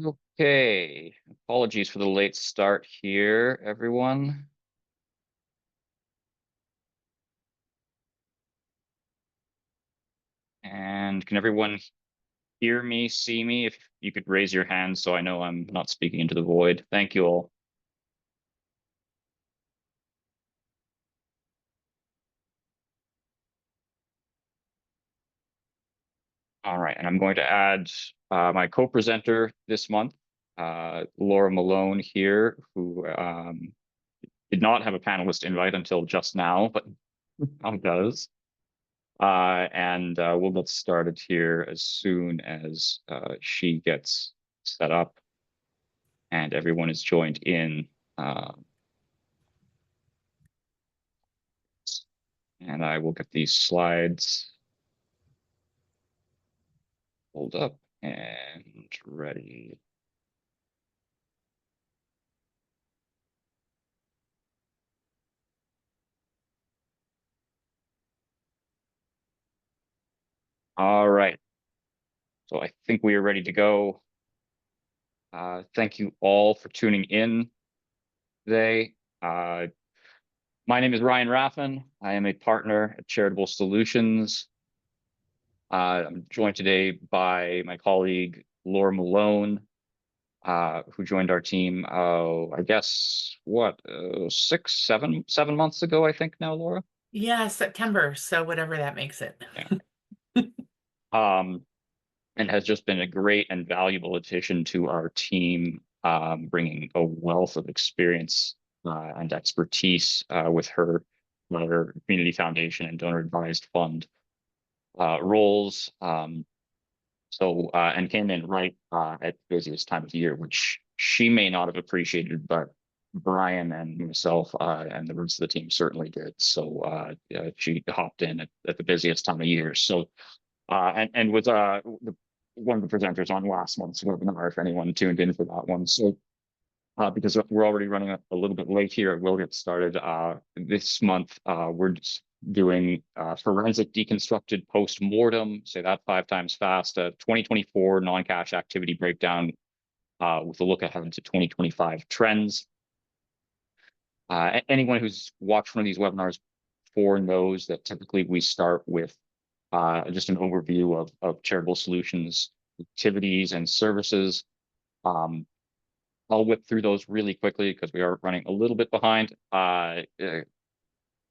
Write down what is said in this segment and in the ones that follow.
Okay, apologies for the late start here, everyone. And can everyone hear me, see me? If you could raise your hand so I know I'm not speaking into the void. Thank you all. All right, and I'm going to add my co-presenter this month, Laura Malone here, who did not have a panelist invite until just now, but now does. And we'll get started here as soon as she gets set up and everyone is joined in. Uh, and I will get these slides pulled up and ready. All right. So I think we are ready to go. Thank you all for tuning in today. My name is Ryan Raffin. I am a partner at Charitable Solutions. I'm joined today by my colleague, Laura Malone, who joined our team, I guess, what, 7 months ago, I think now, Laura? Yeah, September. So whatever that makes it. Yeah. And has just been a great and valuable addition to our team, bringing a wealth of experience and expertise with her community foundation and donor advised fund roles. And came in right at the busiest time of the year, which she may not have appreciated, but Brian and myself and the rest of the team certainly did. So she hopped in at the busiest time of year. So and was one of the presenters on last month's webinar, if anyone tuned in for that one. So because we're already running a little bit late here, we'll get started. This month, we're just doing forensic deconstructed post-mortem, say that 5 times fast, 2024 non-cash activity breakdown with a look ahead to 2025 trends. Anyone who's watched one of these webinars before knows that typically we start with just an overview of Charitable Solutions activities and services. I'll whip through those really quickly because we are running a little bit behind.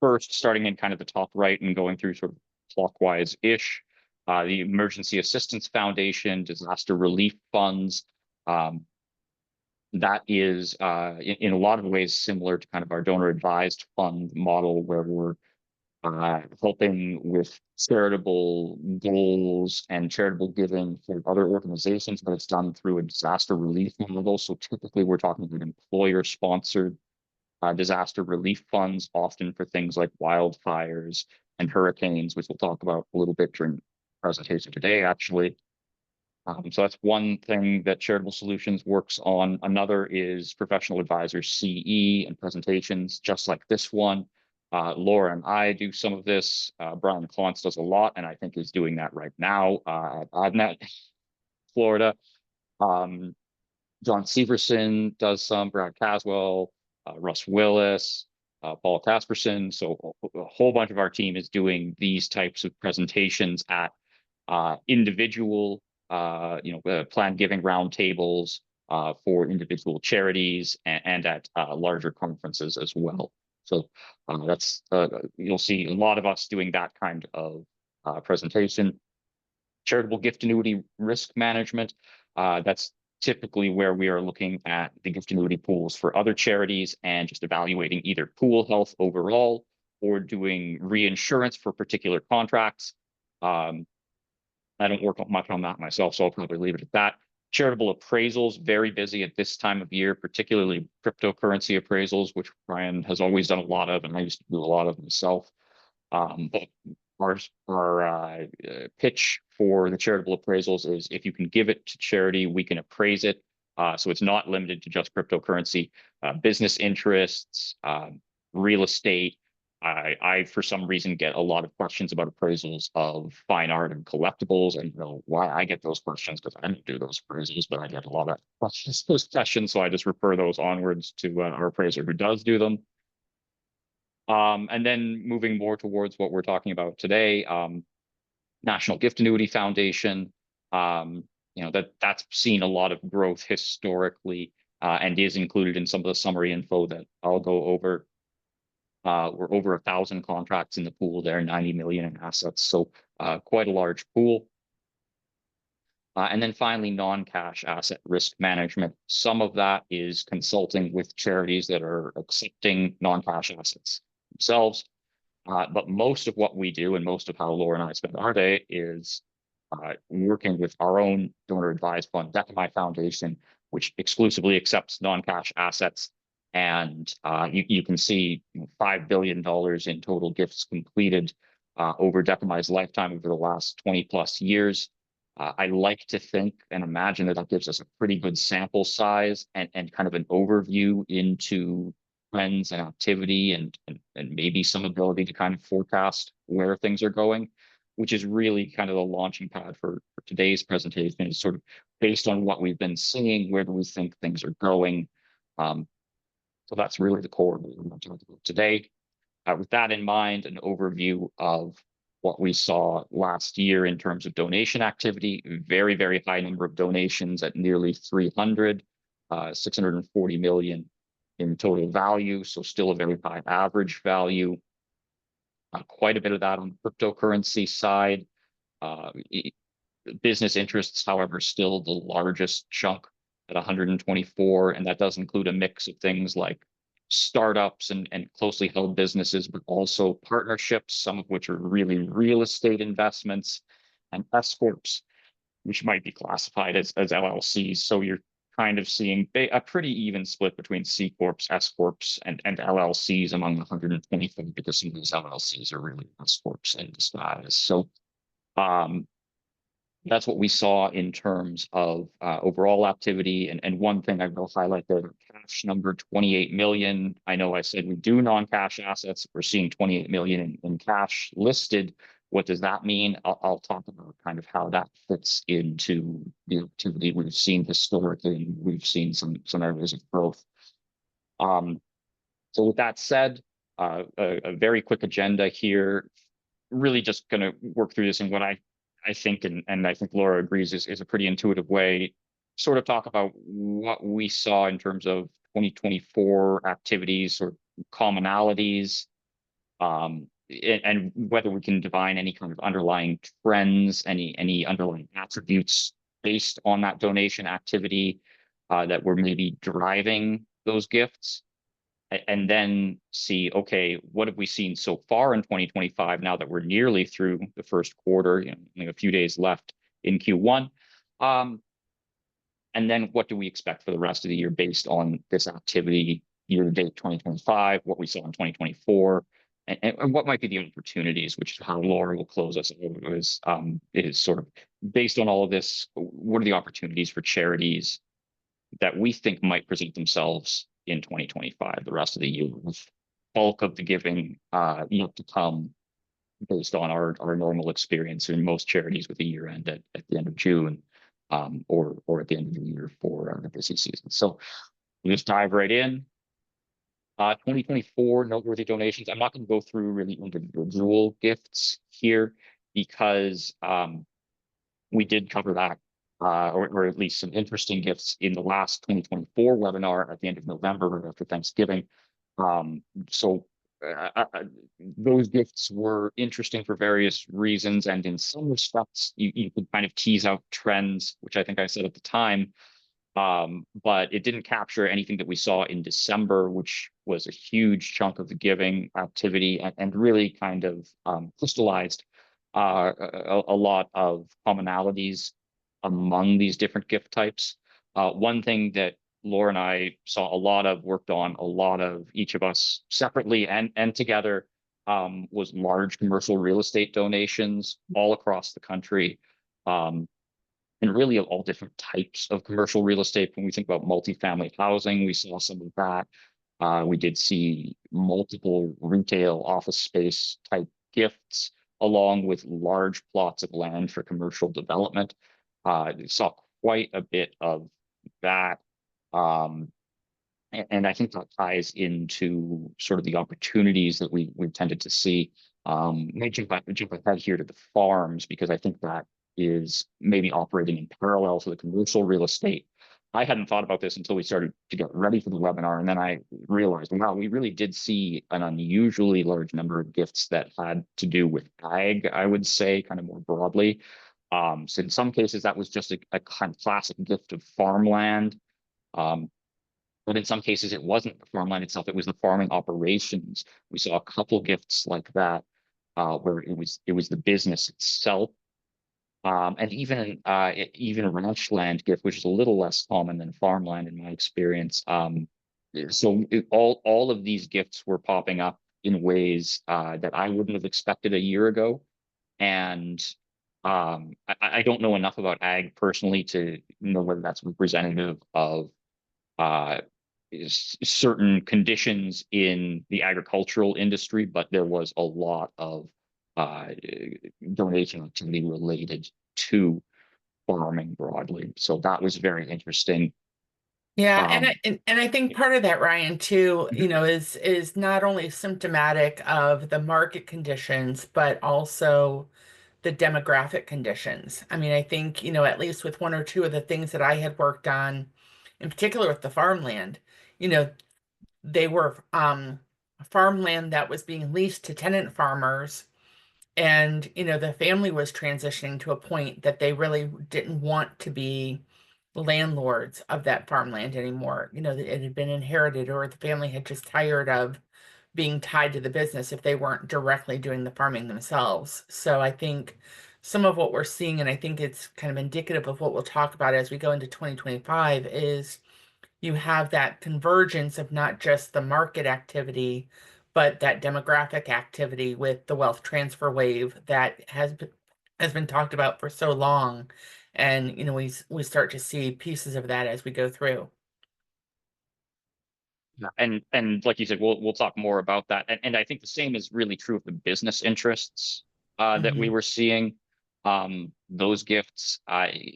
First, starting in kind of the top right and going through sort of clockwise-ish, the Emergency Assistance Foundation, disaster relief funds. That is, in a lot of ways, similar to kind of our donor advised fund model, where we're helping with charitable goals and charitable giving for other organizations, but it's done through a disaster relief model. So typically we're talking about employer-sponsored disaster relief funds, often for things like wildfires and hurricanes, which we'll talk about a little bit during the presentation today, actually. So that's one thing that Charitable Solutions works on. Another is professional advisor CE and presentations, just like this one. Laura and I do some of this. Brian Clontz does a lot, and I think is doing that right now at AdNet, Florida. John Severson does some, Brad Caswell, Russ Willis, Paul Casperson. So a whole bunch of our team is doing these types of presentations at individual planned giving roundtables for individual charities and at larger conferences as well. So that's you'll see a lot of us doing that kind of presentation. Charitable gift annuity risk management. That's typically where we are looking at the gift annuity pools for other charities and just evaluating either pool health overall or doing reinsurance for particular contracts. I don't work much on that myself, so I'll probably leave it at that. Charitable appraisals, very busy at this time of year, particularly cryptocurrency appraisals, which Brian has always done a lot of, and I used to do a lot of myself. But our pitch for the charitable appraisals is if you can give it to charity, we can appraise it. So it's not limited to just cryptocurrency, business interests, real estate, I for some reason get a lot of questions about appraisals of fine art and collectibles, and you know why I get those questions because I don't do those appraisals, but I get a lot of questions, those questions, so I just refer those onwards to our appraiser who does do them. And then moving more towards what we're talking about today, National Gift Annuity Foundation, you know that's seen a lot of growth historically, and is included in some of the summary info that I'll go over. We're over 1,000 contracts in the pool there, 90 million in assets, so quite a large pool. And then finally, non-cash asset risk management. Some of that is consulting with charities that are accepting non-cash assets themselves. But most of what we do and most of how Laura and I spend our day is working with our own donor advised fund, Decami Foundation, which exclusively accepts non-cash assets. And you can see $5 billion in total gifts completed over Decami's lifetime over the last 20 plus years. I like to think and imagine that that gives us a pretty good sample size and kind of an overview into trends and activity and maybe some ability to kind of forecast where things are going, which is really kind of the launching pad for today's presentation, is sort of based on what we've been seeing, where do we think things are going. So that's really the core of what we're going to talk about today. With that in mind, an overview of what we saw last year in terms of donation activity, very, very high number of donations at nearly 300, 640 million in total value. So still a very high average value. Quite a bit of that on the cryptocurrency side. Business interests, however, still the largest chunk at 124, and that does include a mix of things like startups and closely held businesses, but also partnerships, some of which are really real estate investments, and S corps, which might be classified as LLCs. So you're kind of seeing a pretty even split between C corps, S corps, and LLCs among the 125, because some of these LLCs are really S corps in disguise. So that's what we saw in terms of overall activity. And one thing I will highlight there, cash number 28 million. I know I said we do non-cash assets. We're seeing 28 million in cash listed. What does that mean? I'll talk about kind of how that fits into the activity we've seen historically. We've seen some areas of growth. So with that said, a very quick agenda here. Really just going to work through this in what I think, and I think Laura agrees, is a pretty intuitive way, sort of talk about what we saw in terms of 2024 activities or commonalities, and whether we can divine any kind of underlying trends, any underlying attributes based on that donation activity that were maybe driving those gifts. And then see, okay, what have we seen so far in 2025 now that we're nearly through the first quarter, only a few days left in Q1. And then what do we expect for the rest of the year based on this activity year to date 2025, what we saw in 2024, and what might be the opportunities, which is how Laura will close us over, is sort of based on all of this, what are the opportunities for charities that we think might present themselves in 2025, the rest of the year, with bulk of the giving yet to come based on our normal experience in most charities with a year end at the end of June, or at the end of the year for the busy season. So we'll just dive right in. 2024 noteworthy donations. I'm not going to go through really individual gifts here because we did cover that, or at least some interesting gifts in the last 2024 webinar at the end of November, right after Thanksgiving. So those gifts were interesting for various reasons, and in some respects, you could kind of tease out trends, which I think I said at the time. But it didn't capture anything that we saw in December, which was a huge chunk of the giving activity, and really kind of crystallized a lot of commonalities among these different gift types. One thing that Laura and I saw a lot of, worked on a lot of, each of us separately and together, was large commercial real estate donations all across the country, and really of all different types of commercial real estate. When we think about multifamily housing, we saw some of that. We did see multiple retail office space type gifts, along with large plots of land for commercial development. Saw quite a bit of that. Um, and I think that ties into sort of the opportunities that we tended to see. May jump ahead here to the farms, because I think that is maybe operating in parallel to the commercial real estate. I hadn't thought about this until we started to get ready for the webinar, and then I realized, wow, we really did see an unusually large number of gifts that had to do with ag, I would say, kind of more broadly. So in some cases, that was just a kind of classic gift of farmland. Um, but in some cases, it wasn't the farmland itself; it was the farming operations. We saw a couple gifts like that, where it was the business itself, and even a ranch land gift, which is a little less common than farmland in my experience. All of these gifts were popping up in ways that I wouldn't have expected a year ago, and I don't know enough about ag personally to know whether that's representative of uh, certain conditions in the agricultural industry, but there was a lot of uh, donation activity related to farming broadly. So that was very interesting. Yeah, and Um, I think part of that, Ryan, too, mhm. is not only symptomatic of the market conditions, but also the demographic conditions. I mean, I think, at least with one or two of the things that I had worked on, in particular with the farmland, you know, they were farmland that was being leased to tenant farmers. And, the family was transitioning to a point that they really didn't want to be landlords of that farmland anymore. It had been inherited, or the family had just tired of being tied to the business if they weren't directly doing the farming themselves. So I think some of what we're seeing, and I think it's kind of indicative of what we'll talk about as we go into 2025, is you have that convergence of not just the market activity, but that demographic activity with the wealth transfer wave that has been talked about for so long. And we start to see pieces of that as we go through. Yeah. And like you said, we'll talk more about that. And I think the same is really true of the business interests that we Hmm. were seeing. Those gifts, I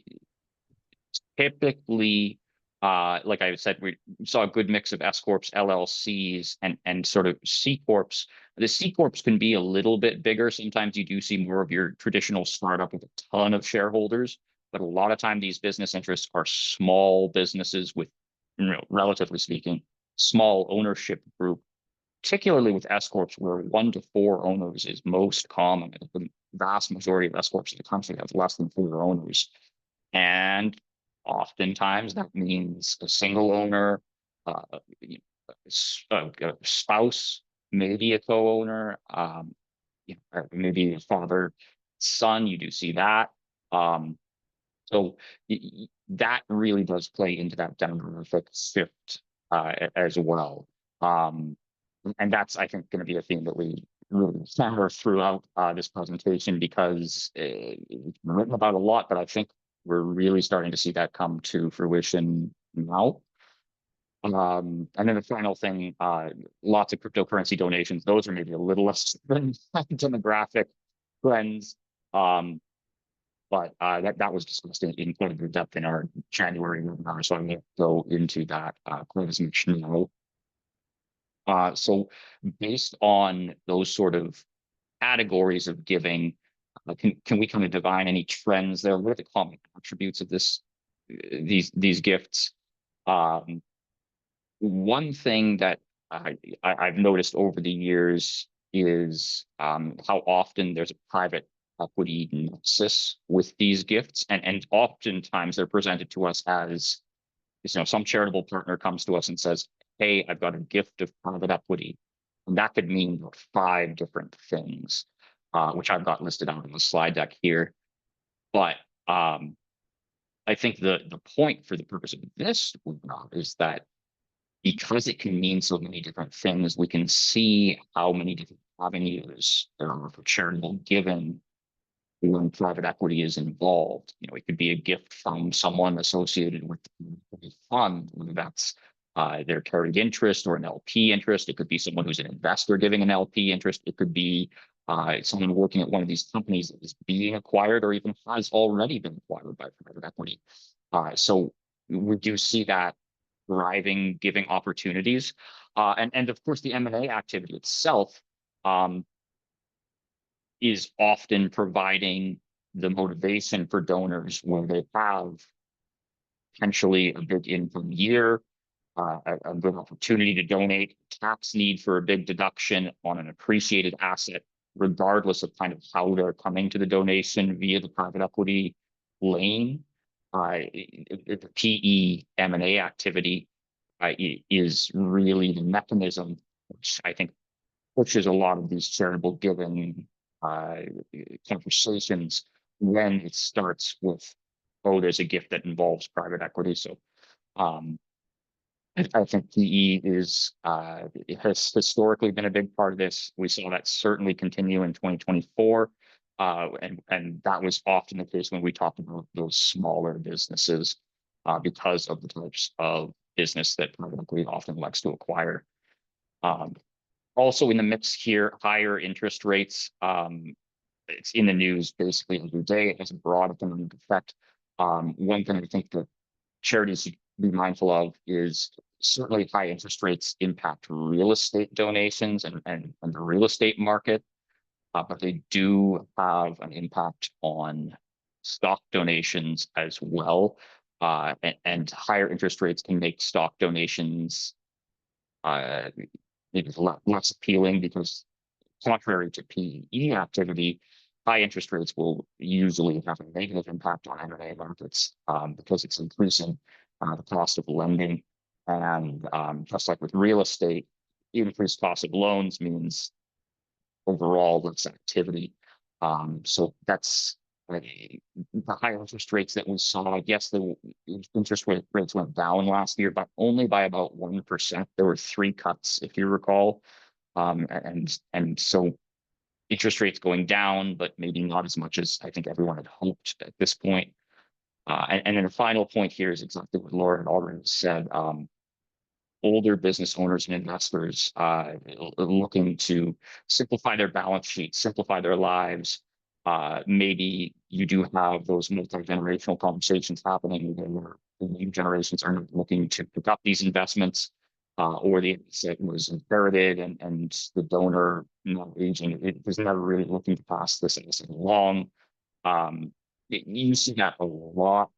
typically, like I said, we saw a good mix of S corps, LLCs, and sort of C corps. The C corps can be a little bit bigger. Sometimes you do see more of your traditional startup with a ton of shareholders, but a lot of time these business interests are small businesses with, relatively speaking, small ownership group, particularly with S corps, where 1 to 4 owners is most common. The vast majority of S corps in the country have less than 4 owners. And oftentimes that means a single owner, uh, a spouse, maybe a co-owner, or maybe a father, son. You do see that. Um, so that really does play into that demographic shift as well. Um, and that's, I think, going to be a theme that we really hammer throughout this presentation, because it's been written about a lot, but I think we're really starting to see that come to fruition now. And then the final thing, lots of cryptocurrency donations. Those are maybe a little less than demographic trends. Um, but that was discussed in quite a bit of depth in our January webinar, so I won't go into that quite as much now. So based on those sort of categories of giving, can we kind of divine any trends there? What are the common attributes of these gifts? Um, One thing that I've noticed over the years is how often there's a private equity nexus with these gifts, and oftentimes they're presented to us as, some charitable partner comes to us and says, "Hey, I've got a gift of private equity," and that could mean 5 different things, which I've got listed out on the slide deck here. But I think the point for the purpose of this webinar is that because it can mean so many different things, we can see how many different avenues there are for charitable giving when private equity is involved. It could be a gift from someone associated with the fund, whether that's their carried interest or an LP interest. It could be someone who's an investor giving an LP interest. It could be someone working at one of these companies that is being acquired or even has already been acquired by private equity. So we do see that driving, giving opportunities. And of course, the M&A activity itself um, is often providing the motivation for donors where they have potentially a big income year, a good opportunity to donate, tax need for a big deduction on an appreciated asset, regardless of kind of how they're coming to the donation via the private equity lane. The PE M&A activity is really the mechanism which I think pushes a lot of these charitable giving uh, conversations when it starts with, oh, there's a gift that involves private equity. So um, I think PE is it has historically been a big part of this. We saw that certainly continue in 2024. And that was often the case when we talked about those smaller businesses because of the types of business that private equity often likes to acquire. Um, Also in the mix here, higher interest rates. It's in the news basically every day. It has a broad economic effect. One thing I think that charities should be mindful of is certainly high interest rates impact real estate donations and the real estate market, but they do have an impact on stock donations as well. And higher interest rates can make stock donations uh, maybe less appealing because contrary to PE activity, high interest rates will usually have a negative impact on M&A markets because it's increasing the cost of lending. And just like with real estate, increased cost of loans means overall less activity. So that's the high interest rates that we saw. Yes, the rates went down last year, but only by about 1%. There were three cuts, if you recall. And so interest rates going down, but maybe not as much as I think everyone had hoped at this point. And then the final point here is exactly what Laura had already said. Older business owners and investors looking to simplify their balance sheet, simplify their lives. Maybe you do have those multi-generational conversations happening where the new generations are looking to pick up these investments, or the asset was inherited and the donor not aging, it was never really looking to pass this asset along. You see that a lot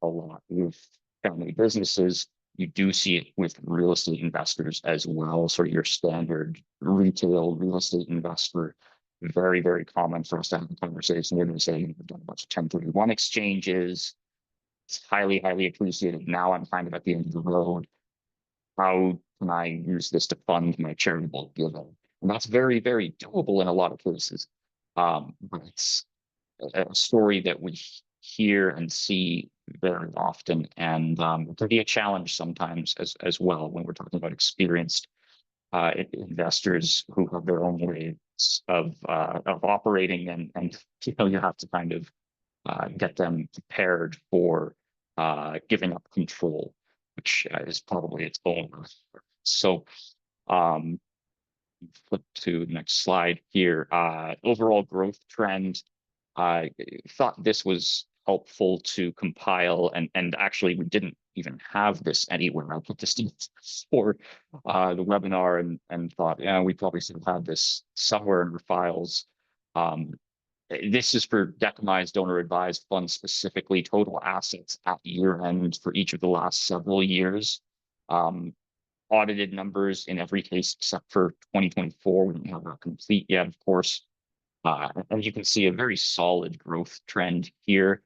with family businesses. You do see it with real estate investors as well. Sort of your standard retail real estate investor. Very, very common for us to have a conversation with and say, we've done a bunch of 1031 exchanges. It's highly, highly appreciated. Now I'm kind of at the end of the road. How can I use this to fund my charitable giving? And that's very, very doable in a lot of cases. But it's a story that we hear and see very often, and it can be a challenge sometimes as well when we're talking about experienced investors who have their own ways of operating, and you have to kind of get them prepared for giving up control, which is probably its own. So um, flip to the next slide here. Overall growth trend. I thought this was helpful to compile, and actually we didn't even have this anywhere. I put this in for the webinar and thought, yeah, we probably should have had this somewhere in our files. This is for Decamized donor advised funds specifically, total assets at year end for each of the last several years. Audited numbers in every case except for 2024. We don't have that complete yet, of course. And you can see a very solid growth trend here.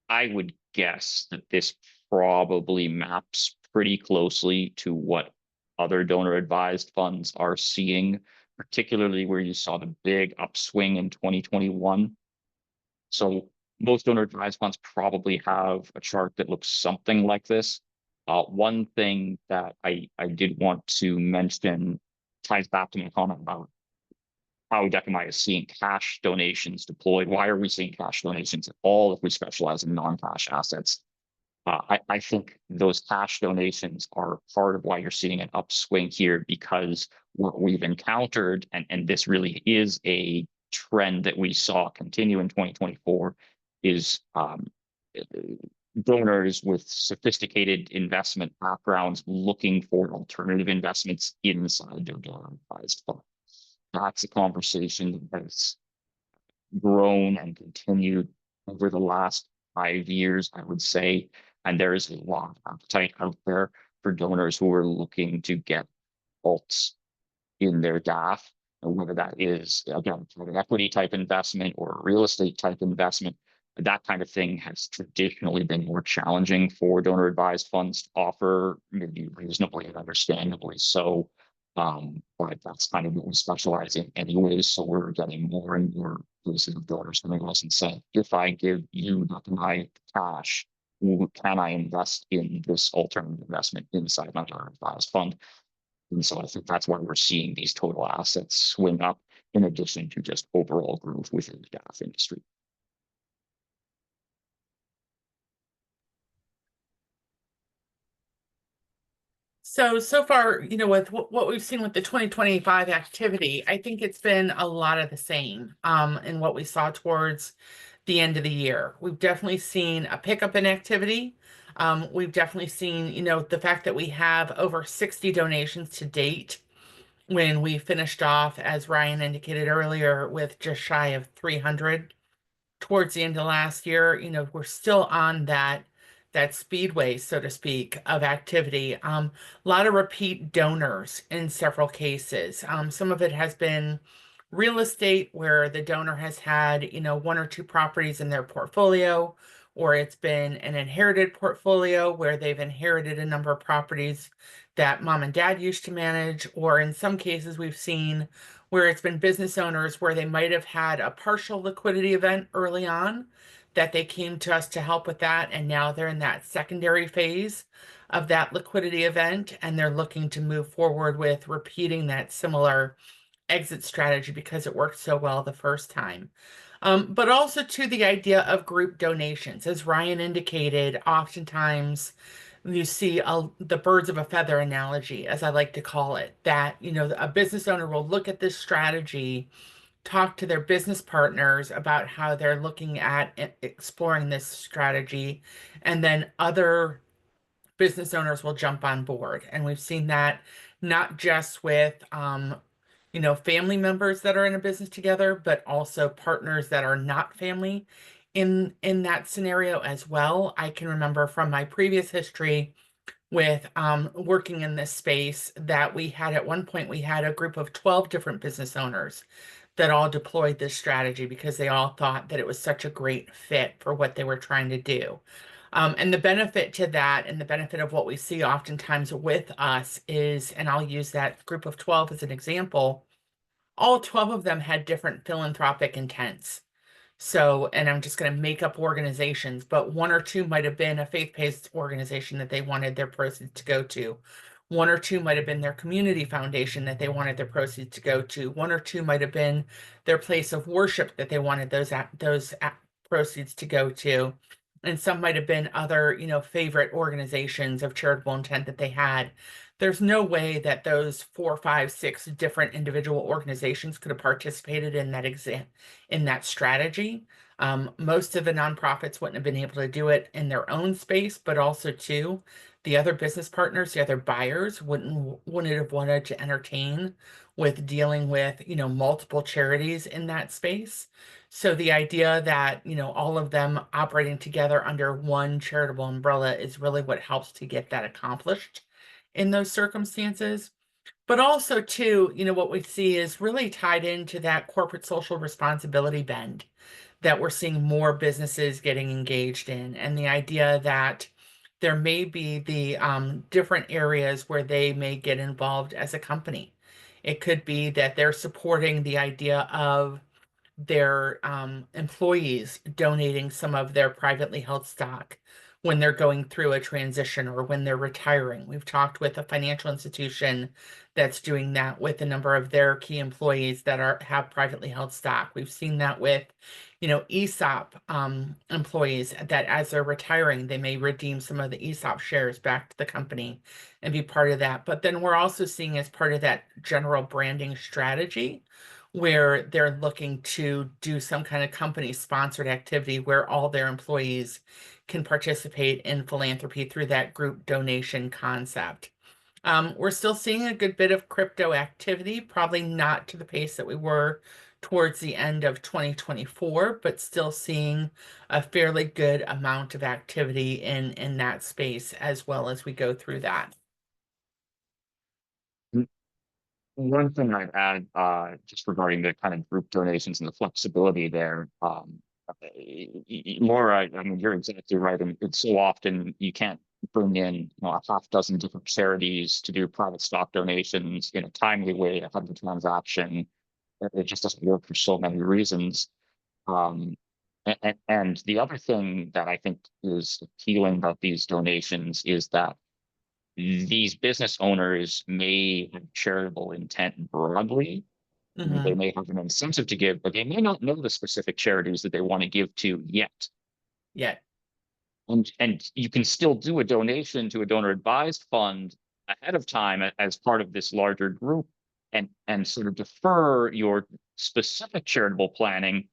I would guess that this probably maps pretty closely to what other donor advised funds are seeing, particularly where you saw the big upswing in 2021. So most donor advised funds probably have a chart that looks something like this. One thing that I did want to mention ties back to my comment about how Decamai is seeing cash donations deployed. Why are we seeing cash donations at all if we specialize in non-cash assets? I think those cash donations are part of why you're seeing an upswing here, because what we've encountered, and this really is a trend that we saw continue in 2024, is donors with sophisticated investment backgrounds looking for alternative investments inside their donor advised fund. That's a conversation that has grown and continued over the last 5 years, I would say. And there is a lot of appetite out there for donors who are looking to get alts in their DAF, and whether that is, again, private equity type investment or real estate type investment. That kind of thing has traditionally been more challenging for donor advised funds to offer, maybe reasonably and understandably so. But that's kind of what we specialize in anyways. So we're getting more and more cases of donors coming to us and saying, if I give you my cash, can I invest in this alternative investment inside my donor advised fund? And so I think that's why we're seeing these total assets swing up, in addition to just overall growth within the DAF industry. So far, with what we've seen with the 2025 activity, I think it's been a lot of the same in what we saw towards the end of the year. We've definitely seen a pickup in activity. We've definitely seen, the fact that we have over 60 donations to date when we finished off, as Ryan indicated earlier, with just shy of 300 towards the end of last year. We're still on that speedway, so to speak, of activity. A lot of repeat donors in several cases. Some of it has been real estate where the donor has had, one or two properties in their portfolio, or it's been an inherited portfolio where they've inherited a number of properties that mom and dad used to manage, or in some cases we've seen where it's been business owners where they might have had a partial liquidity event early on that they came to us to help with that, and now they're in that secondary phase of that liquidity event, and they're looking to move forward with repeating that similar exit strategy because it worked so well the first time. But also to the idea of group donations. As Ryan indicated, oftentimes you see the birds of a feather analogy, as I like to call it, that, a business owner will look at this strategy, talk to their business partners about how they're looking at exploring this strategy, and then other business owners will jump on board. And we've seen that not just with, family members that are in a business together, but also partners that are not family in that scenario as well. I can remember from my previous history with working in this space that we had at one point, we had a group of 12 different business owners that all deployed this strategy because they all thought that it was such a great fit for what they were trying to do. And the benefit to that, and the benefit of what we see oftentimes with us is, and I'll use that group of 12 as an example, all 12 of them had different philanthropic intents. So, and I'm just going to make up organizations, but one or two might have been a faith-based organization that they wanted their proceeds to go to. One or two might have been their community foundation that they wanted their proceeds to go to. One or two might have been their place of worship that they wanted those proceeds to go to. And some might have been other, favorite organizations of charitable intent that they had. There's no way that those 4, 5, 6 different individual organizations could have participated in that strategy. Most of the nonprofits wouldn't have been able to do it in their own space, but also too, the other business partners, the other buyers wouldn't have wanted to entertain with dealing with, multiple charities in that space. So the idea that, all of them operating together under one charitable umbrella is really what helps to get that accomplished in those circumstances. But also too, what we see is really tied into that corporate social responsibility bend that we're seeing more businesses getting engaged in, and the idea that there may be the different areas where they may get involved as a company. It could be that they're supporting the idea of their employees donating some of their privately held stock, when they're going through a transition or when they're retiring. We've talked with a financial institution that's doing that with a number of their key employees that have privately held stock. We've seen that with, ESOP employees that as they're retiring, they may redeem some of the ESOP shares back to the company and be part of that. But then we're also seeing as part of that general branding strategy where they're looking to do some kind of company sponsored activity where all their employees can participate in philanthropy through that group donation concept. We're still seeing a good bit of crypto activity, probably not to the pace that we were towards the end of 2024, but still seeing a fairly good amount of activity in that space as well as we go through that. One thing I'd add, just regarding the kind of group donations and the flexibility there, Laura, I mean, you're exactly right. And it's so often you can't bring in, a half dozen different charities to do private stock donations in a timely way ahead of the transaction. It just doesn't work for so many reasons. Um, and the other thing that I think is appealing about these donations is that these business owners may have charitable intent broadly. They Hmm. may have an incentive to give, but they may not know the specific charities that they want to give to yet. Yeah, And you can still do a donation to a donor advised fund ahead of time as part of this larger group, and sort of defer your specific charitable planning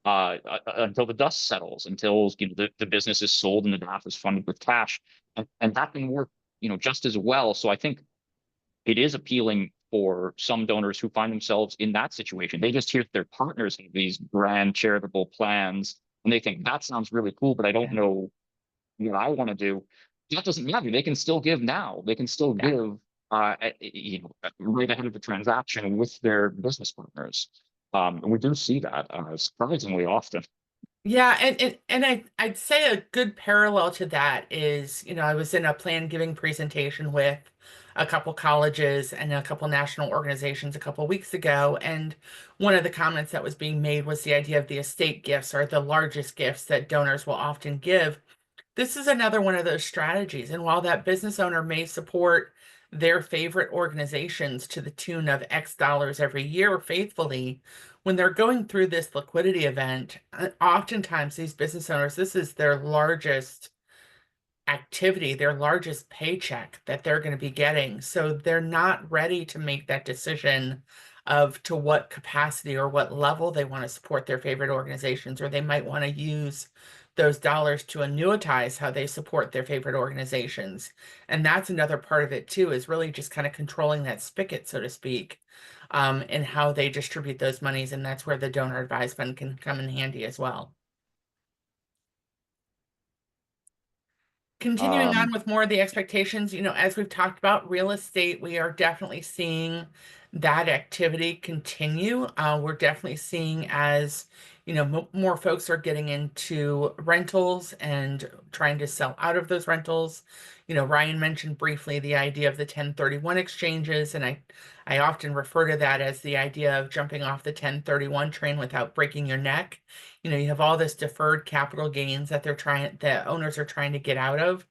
until the dust settles, until the business is sold and the DAF is funded with cash, and that can work just as well. So I think it is appealing for some donors who find themselves in that situation. They just hear that their partners have these grand charitable plans, and they think that sounds really cool, but I don't yeah, know what I want to do. That doesn't matter. They can still give now. They can still yeah. give, right ahead of the transaction with their business partners. And we do see that surprisingly often. Yeah, and I'd say a good parallel to that is, I was in a plan giving presentation with a couple colleges and a couple national organizations a couple weeks ago, and one of the comments that was being made was the idea of the estate gifts are the largest gifts that donors will often give. This is another one of those strategies. And while that business owner may support their favorite organizations to the tune of X dollars every year faithfully, when they're going through this liquidity event, oftentimes these business owners, this is their largest activity, their largest paycheck that they're going to be getting. So they're not ready to make that decision of to what capacity or what level they want to support their favorite organizations, or they might want to use those dollars to annuitize how they support their favorite organizations. And that's another part of it too, is really just kind of controlling that spigot, so to speak, and how they distribute those monies. And that's where the donor advised fund can come in handy as well. Continuing on Um, with more of the expectations, as we've talked about real estate, we are definitely seeing that activity continue. We're definitely seeing as, more folks are getting into rentals and trying to sell out of those rentals. Ryan mentioned briefly the idea of the 1031 exchanges, and I often refer to that as the idea of jumping off the 1031 train without breaking your neck. You have all this deferred capital gains that the owners are trying to get out of.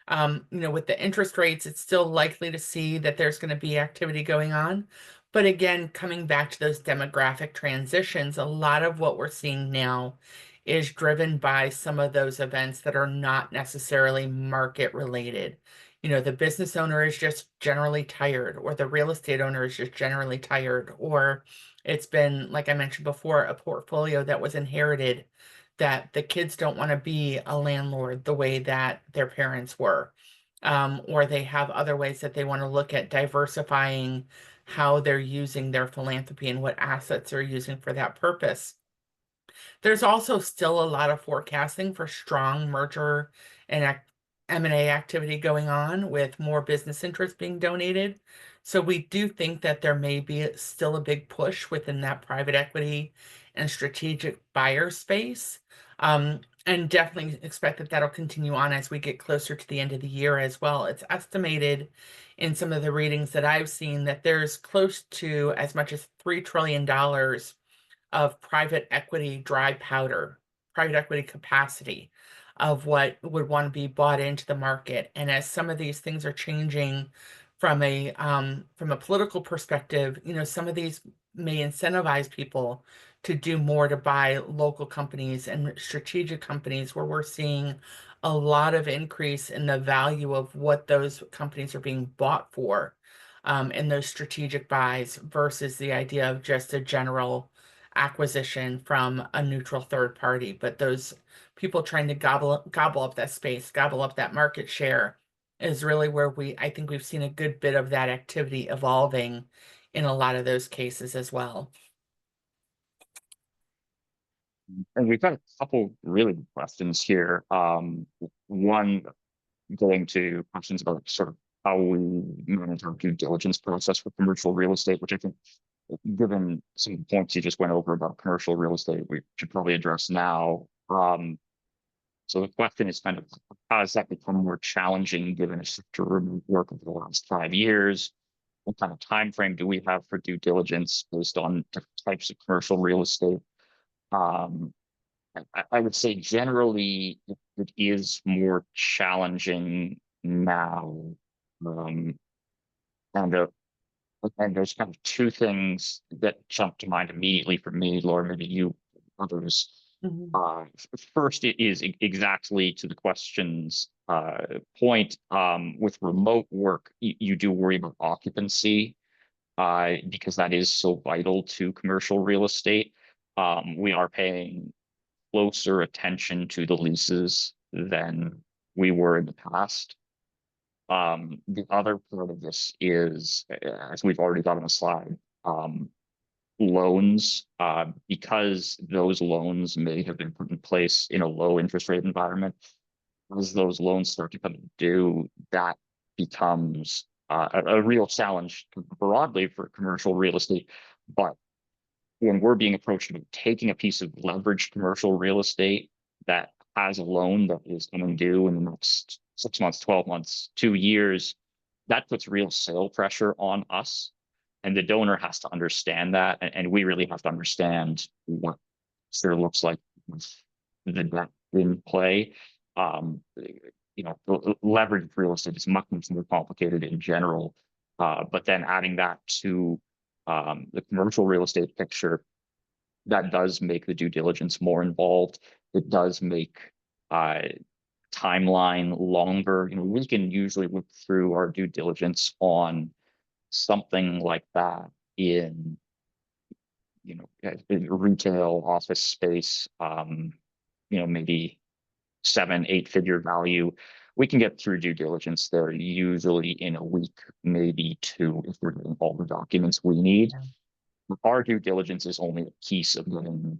With the interest rates, it's still likely to see that there's going to be activity going on. But again, coming back to those demographic transitions, a lot of what we're seeing now is driven by some of those events that are not necessarily market related. The business owner is just generally tired, or the real estate owner is just generally tired, or it's been, like I mentioned before, a portfolio that was inherited that the kids don't want to be a landlord the way that their parents were. Or they have other ways that they want to look at diversifying how they're using their philanthropy and what assets they're using for that purpose. There's also still a lot of forecasting for strong merger and M&A activity going on with more business interests being donated. So we do think that there may be still a big push within that private equity and strategic buyer space. And definitely expect that that'll continue on as we get closer to the end of the year as well. It's estimated in some of the readings that I've seen that there's close to as much as $3 trillion of private equity dry powder, private equity capacity. of what would want to be bought into the market. And as some of these things are changing from a political perspective, some of these may incentivize people to do more to buy local companies and strategic companies where we're seeing a lot of increase in the value of what those companies are being bought for in those strategic buys versus the idea of just a general acquisition from a neutral third party. But those people trying to gobble up that space, gobble up that market share is really where I think we've seen a good bit of that activity evolving in a lot of those cases as well. And we've got a couple really good questions here. One going to questions about sort of how we manage our due diligence process for commercial real estate, which I think, given some points you just went over about commercial real estate, we should probably address now. So the question is kind of, how has that become more challenging given a sector remote work over the last 5 years? What kind of time frame do we have for due diligence based on different types of commercial real estate? Um, I would say generally it is more challenging now. Um, and, uh, and there's kind of two things that jump to mind immediately for me, Laura, maybe you, others. Mhm. First, it is exactly to the question's point. With remote work, you do worry about occupancy because that is so vital to commercial real estate. We are paying closer attention to the leases than we were in the past. The other part of this is, as we've already got on the slide, um, loans, because those loans may have been put in place in a low interest rate environment. As those loans start to come due, that becomes a real challenge broadly for commercial real estate. But when we're being approached about taking a piece of leveraged commercial real estate that has a loan that is coming due in the next 6 months, 12 months, 2 years, that puts real sale pressure on us. And the donor has to understand that. And we really have to understand what sort of looks like with the debt in play. Um, Leveraged real estate is much, much more complicated in general. But then adding that to the commercial real estate picture, that does make the due diligence more involved. It does make uh, timeline longer. We can usually look through our due diligence on something like that in in retail office space, maybe 7, 8 figure value. We can get through due diligence there usually in a week, maybe two, if we're getting all the documents we need. Yeah. Our due diligence is only a piece of getting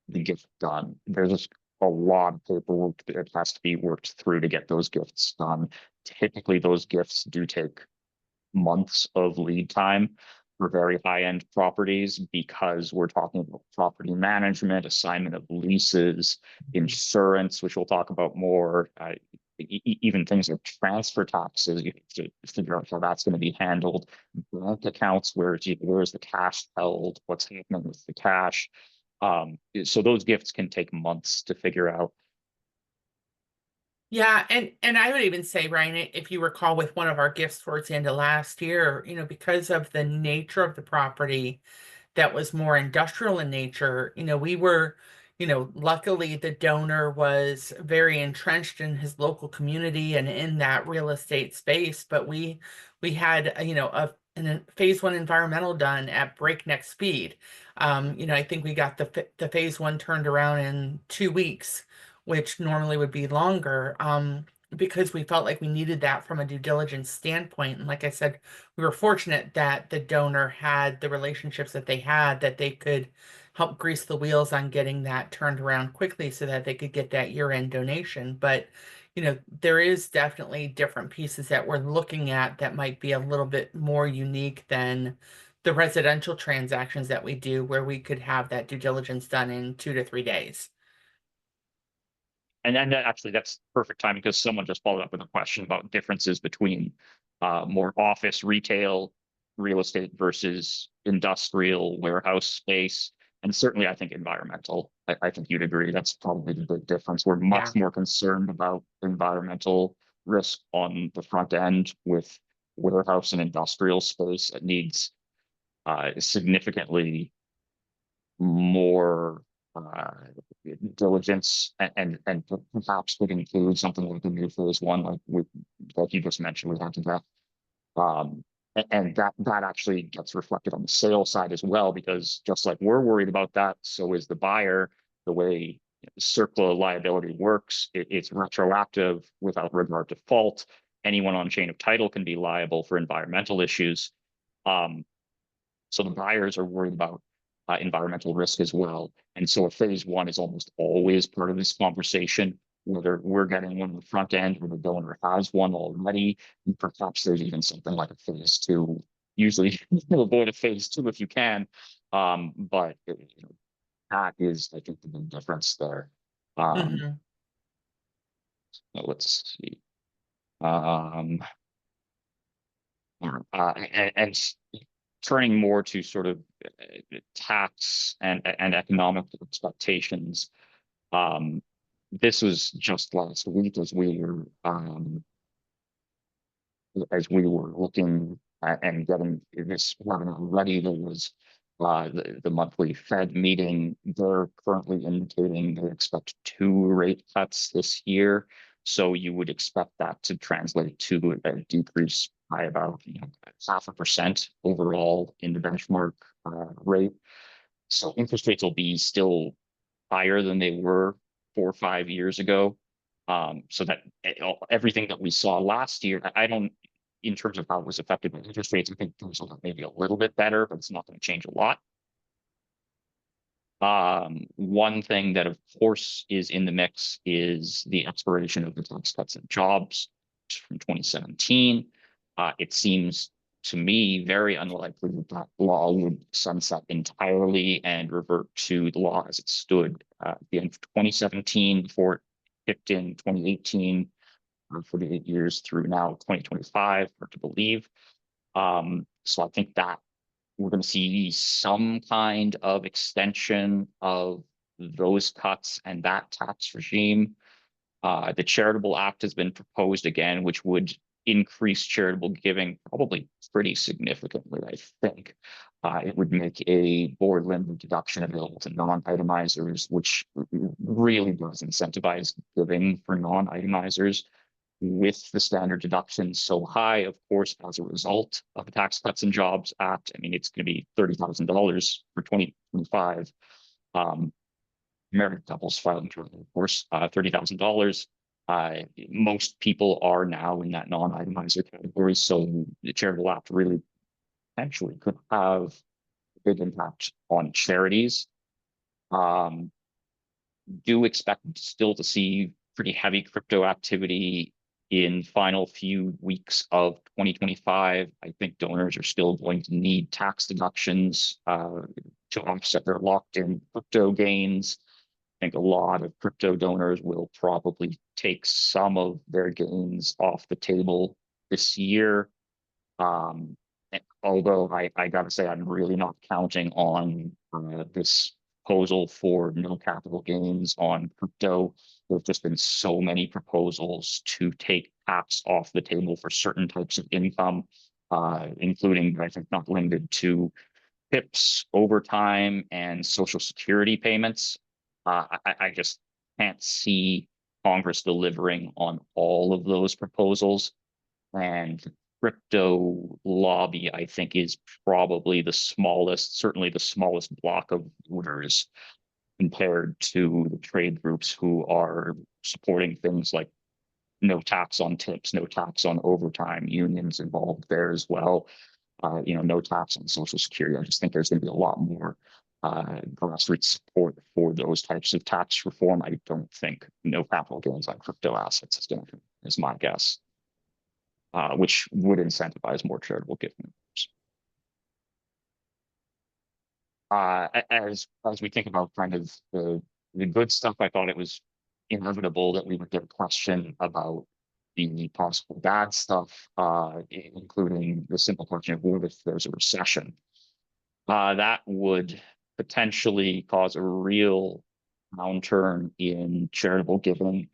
the gift done. There's a lot of paperwork that has to be worked through to get those gifts done. Typically, those gifts do take months of lead time for very high-end properties because we're talking about property management, assignment of leases, insurance, which we'll talk about more, even things like transfer taxes. You have to figure out how that's going to be handled. Bank accounts, where's the cash held, what's happening with the cash. So those gifts can take months to figure out. Yeah, and I would even say, Ryan, if you recall with one of our gifts towards the end of last year, because of the nature of the property that was more industrial in nature, we were, luckily the donor was very entrenched in his local community and in that real estate space, but we had, a phase one environmental done at breakneck speed. I think we got the phase one turned around in 2 weeks, which normally would be longer. Because we felt like we needed that from a due diligence standpoint. And like I said, we were fortunate that the donor had the relationships that they had, that they could help grease the wheels on getting that turned around quickly so that they could get that year-end donation. But, there is definitely different pieces that we're looking at that might be a little bit more unique than the residential transactions that we do, where we could have that due diligence done in 2 to 3 days. And actually, that's perfect time because someone just followed up with a question about differences between more office retail real estate versus industrial warehouse space. And certainly, I think environmental. I think you'd agree that's probably the big difference. We're much Yeah. more concerned about environmental risk on the front end with warehouse and industrial space. It needs significantly more uh, diligence, and perhaps would include something like the new phase one, like you just mentioned, we have to get. Um, and that actually gets reflected on the sales side as well, because just like we're worried about that, so is the buyer. The way CERCLA liability works, it's retroactive without regard to fault. Anyone on chain of title can be liable for environmental issues. Um, so the buyers are worried about environmental risk as well. And so a phase one is almost always part of this conversation, whether we're getting one on the front end or the donor has one already. And perhaps there's even something like a phase two. Usually avoid a phase two if you can. But that is, I think, the big difference there. Um, Hmm. let's see. Um, and turning more to sort of tax and economic expectations. Um, this was just last week as we were looking at and getting this webinar ready. There was the monthly Fed meeting. They're currently indicating they expect 2 rate cuts this year. So you would expect that to translate to a decrease by about 0.5% overall in the benchmark rate. So interest rates will be still higher than they were 4 or 5 years ago. So that everything that we saw last year, I don't, in terms of how it was affected by interest rates, I think things will maybe a little bit better, but it's not going to change a lot. One thing that, of course, is in the mix is the expiration of the Tax Cuts and Jobs from 2017. It seems to me very unlikely that that law would sunset entirely and revert to the law as it stood at the end of 2017 before it kicked in 2018 for the 8 years through now 2025, hard to believe. So I think that we're going to see some kind of extension of those cuts and that tax regime. The Charitable Act has been proposed again, which would increase charitable giving probably pretty significantly, I think. It would make a board limit deduction available to non-itemizers, which really does incentivize giving for non-itemizers. With the standard deduction so high, of course, as a result of the Tax Cuts and Jobs Act, I mean, it's going to be $30,000 for 2025. Married couples filing jointly, of course, $30,000. Most people are now in that non-itemizer category, so the Charitable Act really potentially could have a big impact on charities. Um, do expect still to see pretty heavy crypto activity in final few weeks of 2025. I think donors are still going to need tax deductions to offset their locked-in crypto gains. I think a lot of crypto donors will probably take some of their gains off the table this year. Um, Although I got to say, I'm really not counting on this proposal for no capital gains on crypto. There's just been so many proposals to take tax off the table for certain types of income, including, I think, not limited to tips, overtime, and Social Security payments. I just can't see Congress delivering on all of those proposals. And the crypto lobby, I think, is probably the smallest, certainly the smallest block of voters compared to the trade groups who are supporting things like no tax on tips, no tax on overtime, unions involved there as well. No tax on Social Security. I just think there's going to be a lot more grassroots support for those types of tax reform. I don't think no capital gains on crypto assets is going to, is my guess, which would incentivize more charitable giving. As we think about kind of the good stuff, I thought it was inevitable that we would get a question about the possible bad stuff, including the simple question of what if there's a recession? That would potentially cause a real downturn in charitable giving.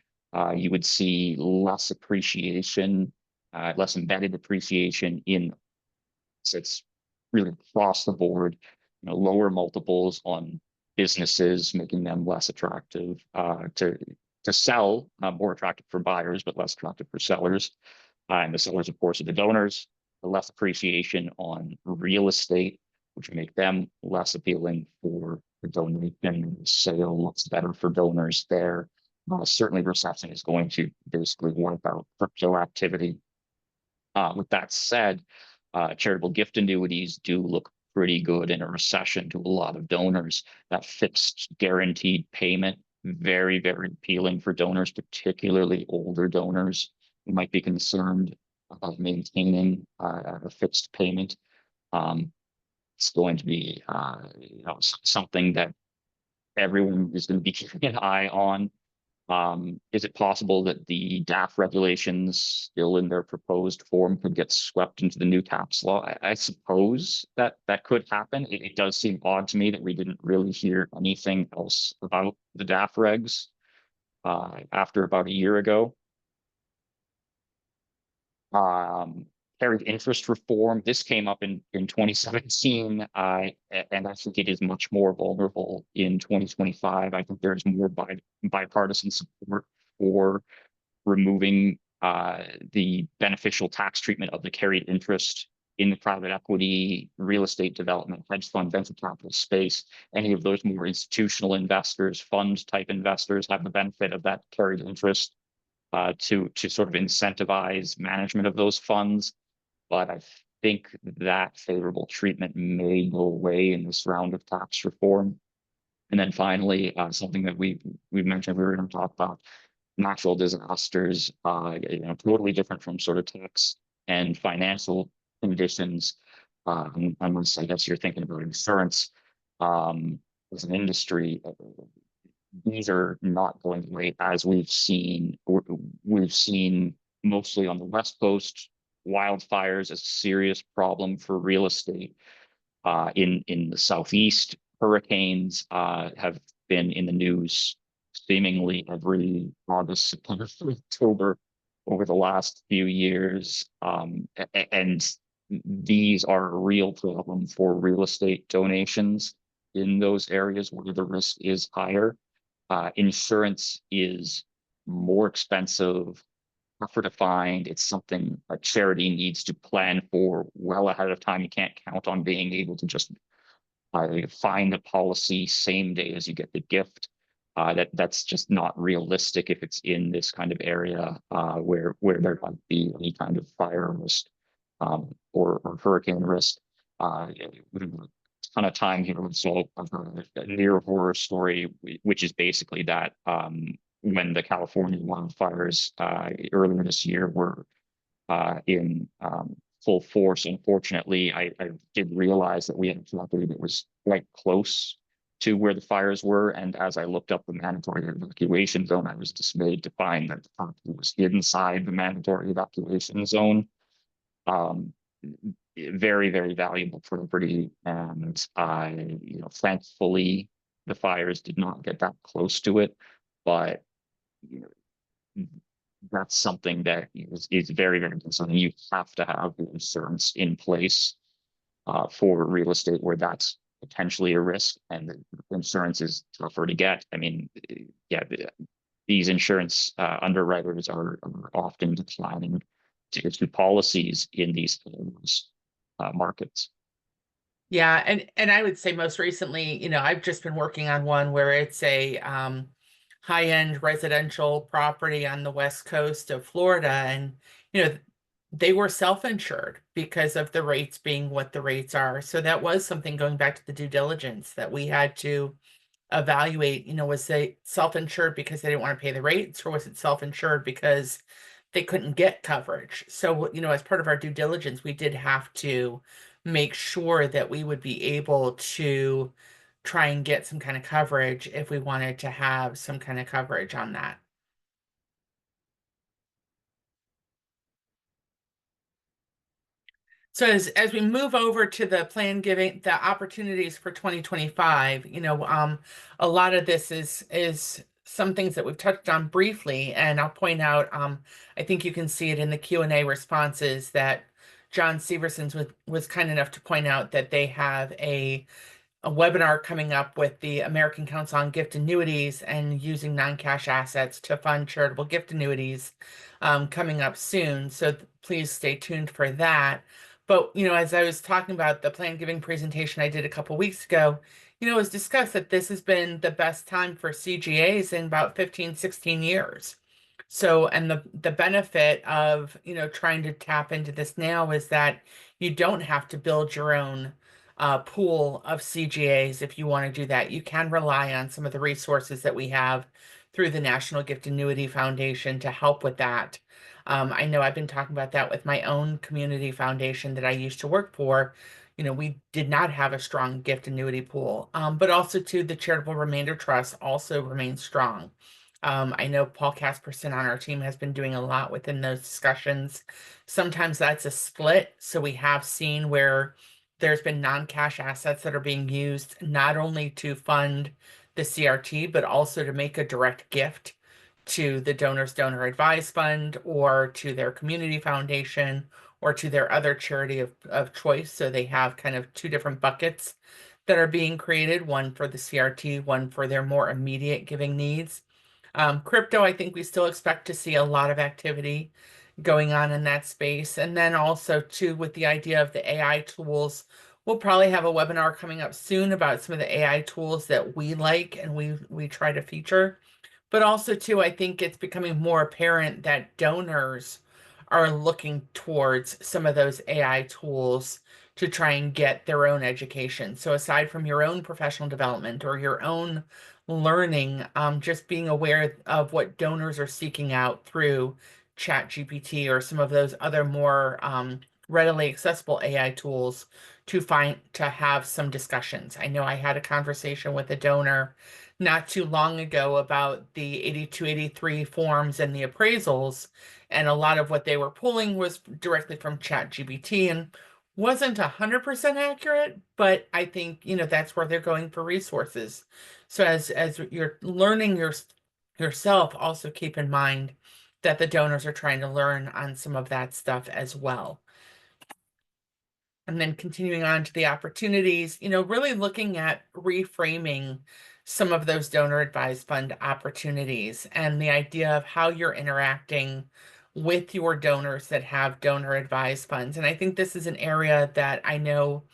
You would see less appreciation, less embedded appreciation in assets really across the board, lower multiples on businesses, making them less attractive to sell, more attractive for buyers, but less attractive for sellers. And the sellers, of course, are the donors. The less appreciation on real estate, which make them less appealing for the donation. Sale looks better for donors there. Certainly, recession is going to basically wipe out crypto activity. With that said, charitable gift annuities do look pretty good in a recession to a lot of donors. That fixed guaranteed payment, very, very appealing for donors, particularly older donors who might be concerned about maintaining a fixed payment. Um, it's going to be something that everyone is going to be keeping an eye on. Is it possible that the DAF regulations still in their proposed form could get swept into the new tax law? I suppose that that could happen. It does seem odd to me that we didn't really hear anything else about the DAF regs after about a year ago. Um, Carried interest reform. This came up in 2017, and I think it is much more vulnerable in 2025. I think there's more bipartisan support for removing the beneficial tax treatment of the carried interest in the private equity, real estate development, hedge fund, venture capital space. Any of those more institutional investors, fund type investors have the benefit of that carried interest to sort of incentivize management of those funds. But I think that favorable treatment may go away in this round of tax reform. And then finally, something that we mentioned we were going to talk about, natural disasters, totally different from sort of tax and financial conditions. Unless I guess you're thinking about insurance as an industry, these are not going away as we've seen mostly on the West Coast. Wildfires is a serious problem for real estate. In the Southeast, hurricanes have been in the news seemingly every August, September, October over the last few years. And these are a real problem for real estate donations in those areas where the risk is higher. Insurance is more expensive, tougher to find. It's something a charity needs to plan for well ahead of time. You can't count on being able to just find a policy same day as you get the gift. That's just not realistic if it's in this kind of area where there might be any kind of fire risk or hurricane risk. We have a ton of time here, so I've heard a near horror story, which is basically that when the California wildfires earlier this year were in full force. Unfortunately, I did realize that we had a property that was quite close to where the fires were. And as I looked up the mandatory evacuation zone, I was dismayed to find that the property was inside the mandatory evacuation zone. Um, Very, very valuable property. And thankfully, the fires did not get that close to it. But you know, that's something that is very, very concerning. You have to have the insurance in place for real estate where that's potentially a risk, and the insurance is tougher to get. I mean, yeah, these insurance underwriters are often declining to issue policies in these markets. Yeah, and I would say most recently, I've just been working on one where it's a high-end residential property on the west coast of Florida, and they were self-insured because of the rates being what the rates are. So that was something going back to the due diligence that we had to evaluate, was they self-insured because they didn't want to pay the rates, or was it self-insured because they couldn't get coverage? So, as part of our due diligence, we did have to make sure that we would be able to try and get some kind of coverage if we wanted to have some kind of coverage on that. So as we move over to the plan giving the opportunities for 2025, a lot of this is some things that we've touched on briefly, and I'll point out, I think you can see it in the Q&A responses that John Severson's was kind enough to point out that they have a webinar coming up with the American Council on Gift Annuities and using non-cash assets to fund charitable gift annuities coming up soon. So please stay tuned for that. But, as I was talking about the plan giving presentation I did a couple weeks ago, it was discussed that this has been the best time for CGAs in about 15, 16 years. So, and the benefit of, trying to tap into this now is that you don't have to build your own pool of CGAs if you want to do that. You can rely on some of the resources that we have through the National Gift Annuity Foundation to help with that. I know I've been talking about that with my own community foundation that I used to work for. We did not have a strong gift annuity pool, but also too, the Charitable Remainder Trust also remains strong. I know Paul Casperson on our team has been doing a lot within those discussions. Sometimes that's a split. So we have seen where there's been non-cash assets that are being used not only to fund the CRT, but also to make a direct gift to the donor's donor advised fund or to their community foundation or to their other charity of choice. So they have kind of two different buckets that are being created, one for the CRT, one for their more immediate giving needs. Crypto, I think we still expect to see a lot of activity going on in that space. And then also too, with the idea of the AI tools, we'll probably have a webinar coming up soon about some of the AI tools that we like and we try to feature. But also too, I think it's becoming more apparent that donors are looking towards some of those AI tools to try and get their own education. So aside from your own professional development or your own learning, just being aware of what donors are seeking out through ChatGPT or some of those other more readily accessible AI tools to have some discussions. I know I had a conversation with a donor not too long ago about the 8283 forms and the appraisals, and a lot of what they were pulling was directly from ChatGPT and wasn't 100% accurate, but I think, that's where they're going for resources. So as you're learning yourself, also keep in mind that the donors are trying to learn on some of that stuff as well. And then continuing on to the opportunities, really looking at reframing some of those donor advised fund opportunities and the idea of how you're interacting with your donors that have donor advised funds. And I think this is an area that I know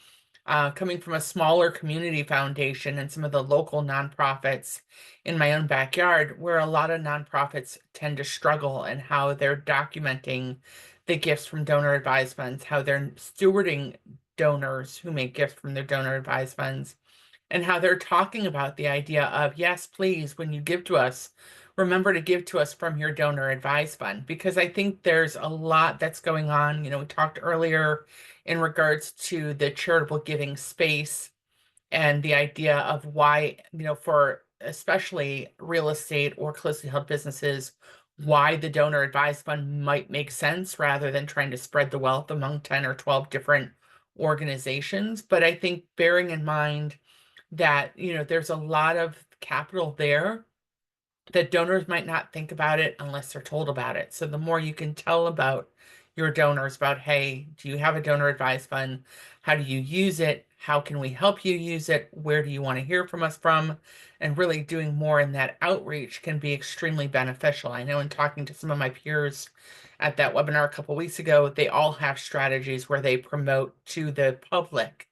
coming from a smaller community foundation and some of the local nonprofits in my own backyard, where a lot of nonprofits tend to struggle and how they're documenting the gifts from donor advised funds, how they're stewarding donors who make gifts from their donor advised funds, and how they're talking about the idea of, yes, please, when you give to us, remember to give to us from your donor advised fund, because I think there's a lot that's going on. We talked earlier in regards to the charitable giving space and the idea of why, for especially real estate or closely held businesses, why the donor advised fund might make sense rather than trying to spread the wealth among 10 or 12 different organizations. But I think bearing in mind that, there's a lot of capital there that donors might not think about it unless they're told about it. So the more you can tell about your donors about, hey, do you have a donor advised fund? How do you use it? How can we help you use it? Where do you want to hear from us from? And really doing more in that outreach can be extremely beneficial. I know in talking to some of my peers at that webinar a couple weeks ago, they all have strategies where they promote to the public,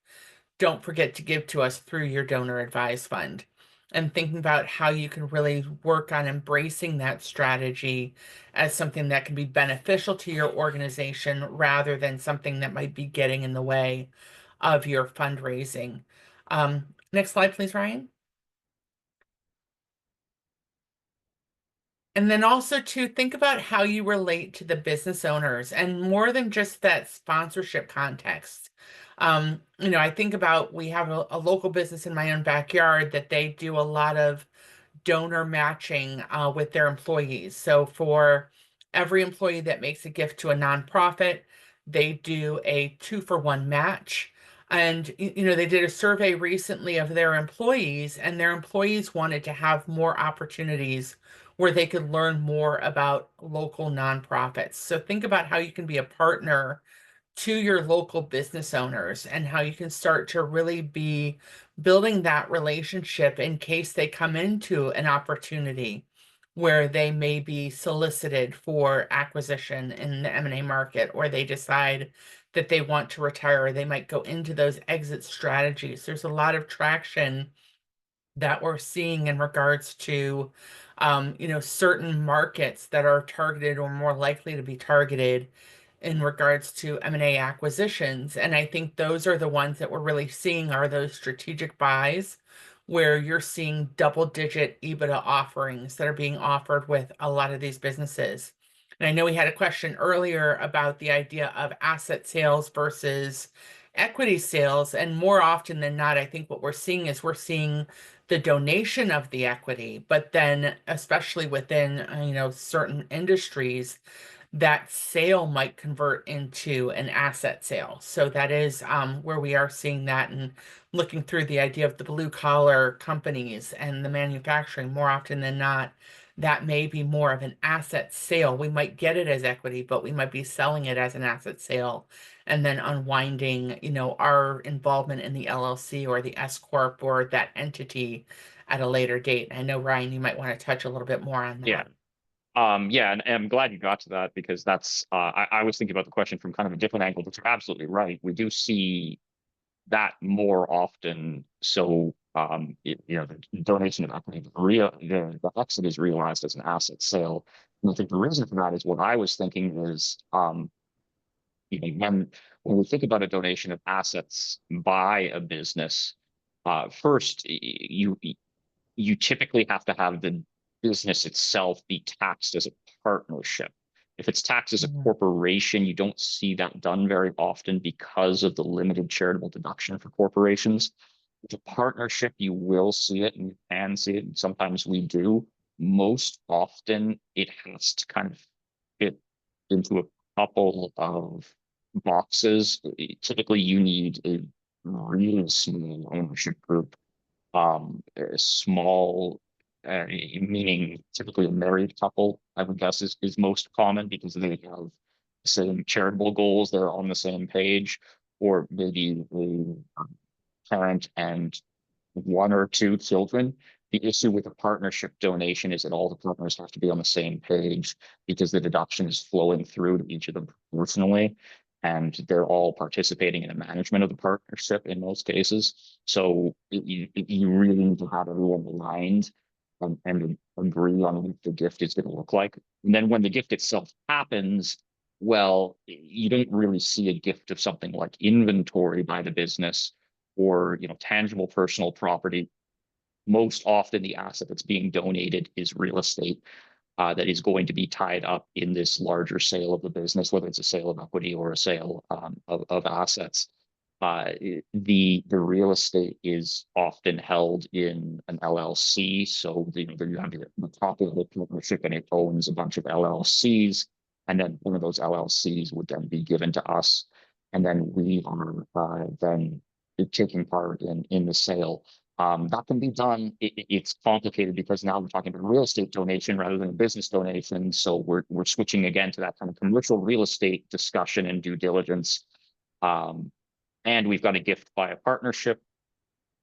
don't forget to give to us through your donor advised fund, and thinking about how you can really work on embracing that strategy as something that can be beneficial to your organization rather than something that might be getting in the way of your fundraising. Next slide, please, Ryan. And then also to think about how you relate to the business owners and more than just that sponsorship context. I think about, we have a local business in my own backyard that they do a lot of donor matching with their employees. So for every employee that makes a gift to a nonprofit, they do a 2-for-1 match. And they did a survey recently of their employees, and their employees wanted to have more opportunities where they could learn more about local nonprofits. So think about how you can be a partner to your local business owners and how you can start to really be building that relationship in case they come into an opportunity where they may be solicited for acquisition in the M&A market, or they decide that they want to retire. They might go into those exit strategies. There's a lot of traction that we're seeing in regards to certain markets that are targeted or more likely to be targeted in regards to M&A acquisitions. And I think those are the ones that we're really seeing are those strategic buys where you're seeing double-digit EBITDA offerings that are being offered with a lot of these businesses. And I know we had a question earlier about the idea of asset sales versus equity sales. And more often than not, I think what we're seeing is we're seeing the donation of the equity, but then especially within, certain industries, that sale might convert into an asset sale. So that is where we are seeing that, and looking through the idea of the blue collar companies and the manufacturing, more often than not, that may be more of an asset sale. We might get it as equity, but we might be selling it as an asset sale and then unwinding, our involvement in the LLC or the S corp or that entity at a later date. I know, Ryan, you might want to touch a little bit more on Yeah. that. Yeah, and I'm glad you got to that because that's I was thinking about the question from kind of a different angle, but you're absolutely right. We do see that more often. So the donation of equity, the exit is realized as an asset sale. And I think the reason for that is what I was thinking is when we think about a donation of assets by a business, first you typically have to have the business itself be taxed as a partnership. If it's taxed as a Mhm. corporation, you don't see that done very often because of the limited charitable deduction for corporations. With a partnership, you will see it and you can see it, and sometimes we do. Most often, it has to kind of fit into a couple of boxes. Typically, you need a really small ownership group, a small, meaning typically a married couple, I would guess is most common because they have the same charitable goals, they're on the same page, or maybe a parent and one or two children. The issue with a partnership donation is that all the partners have to be on the same page because the deduction is flowing through to each of them personally, and they're all participating in the management of the partnership in most cases. So you really need to have everyone aligned and agree on what the gift is going to look like. And then when the gift itself happens, well, you don't really see a gift of something like inventory by the business or tangible personal property. Most often the asset that's being donated is real estate that is going to be tied up in this larger sale of the business, whether it's a sale of equity or a sale of assets. The real estate is often held in an LLC, so you have the top of the partnership and it owns a bunch of LLCs, and then one of those LLCs would then be given to us, and then we are then taking part in the sale. That can be done. It's complicated because now we're talking about real estate donation rather than a business donation. So we're switching again to that kind of commercial real estate discussion and due diligence. Um, and we've got a gift by a partnership,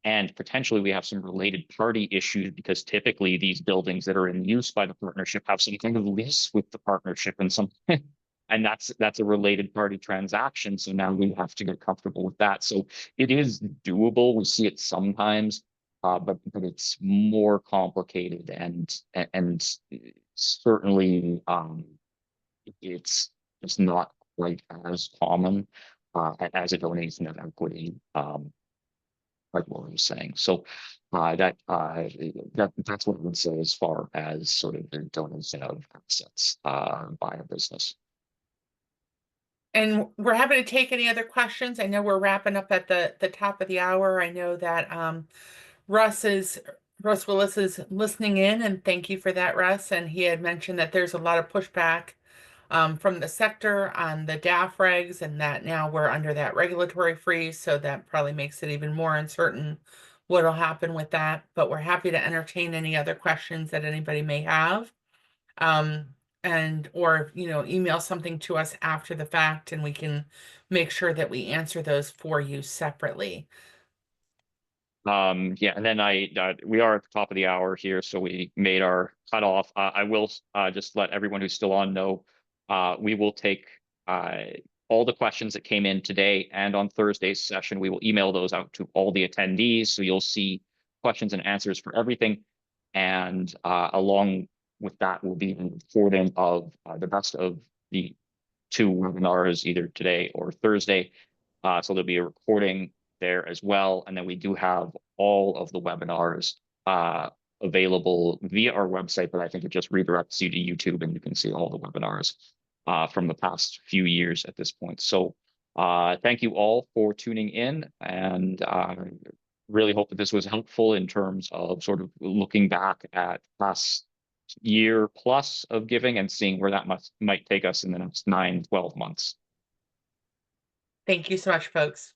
and potentially we have some related party issues because typically these buildings that are in use by the partnership have some kind of lease with the partnership and some and that's a related party transaction. So now we have to get comfortable with that. So it is doable. We see it sometimes, but it's more complicated and certainly it's not quite as common as a donation of equity. Like what I was saying. So that's what I would say as far as sort of the donation of assets by a business. And we're happy to take any other questions. I know we're wrapping up at the top of the hour. I know that Russ Willis is listening in, and thank you for that, Russ. And he had mentioned that there's a lot of pushback from the sector on the DAF regs, and that now we're under that regulatory freeze, so that probably makes it even more uncertain what'll happen with that. But we're happy to entertain any other questions that anybody may have. Um, and or email something to us after the fact, and we can make sure that we answer those for you separately. Yeah, and then we are at the top of the hour here, so we made our cutoff. I will just let everyone who's still on know, we will take uh, all the questions that came in today and on Thursday's session. We will email those out to all the attendees, so you'll see questions and answers for everything. And along with that will be a recording of the best of the two webinars, either today or Thursday. So there'll be a recording there as well. And then we do have all of the webinars available via our website, but I think it just redirects you to YouTube and you can see all the webinars from the past few years at this point. So thank you all for tuning in, and really hope that this was helpful in terms of sort of looking back at past year plus of giving and seeing where that might take us in the next 9, 12 months. Thank you so much, folks.